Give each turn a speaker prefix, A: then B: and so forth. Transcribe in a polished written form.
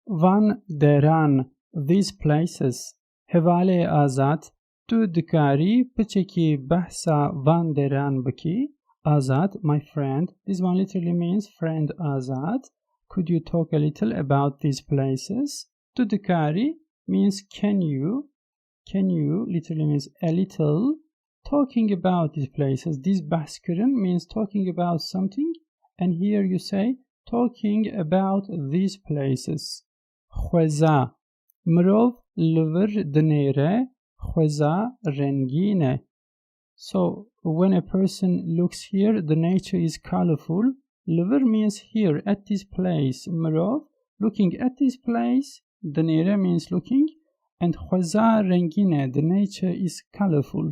A: van deran, these places. Hevale azat, tu dikari picheki bahsa van deran baki. Azat, my friend, this one literally means friend Azat. Could you talk a little about these places? Tu dikari means can you literally means a little. Talking about these places, this bahskırın means talking about something, and here you say talking about these places. Xweza, mirov livir dinere, xweza rengine. So when a person looks here, the nature is colorful. Livir means here, at this place. Mirov, looking at this place. Dinere means looking. And xweza rengine, the nature is colorful.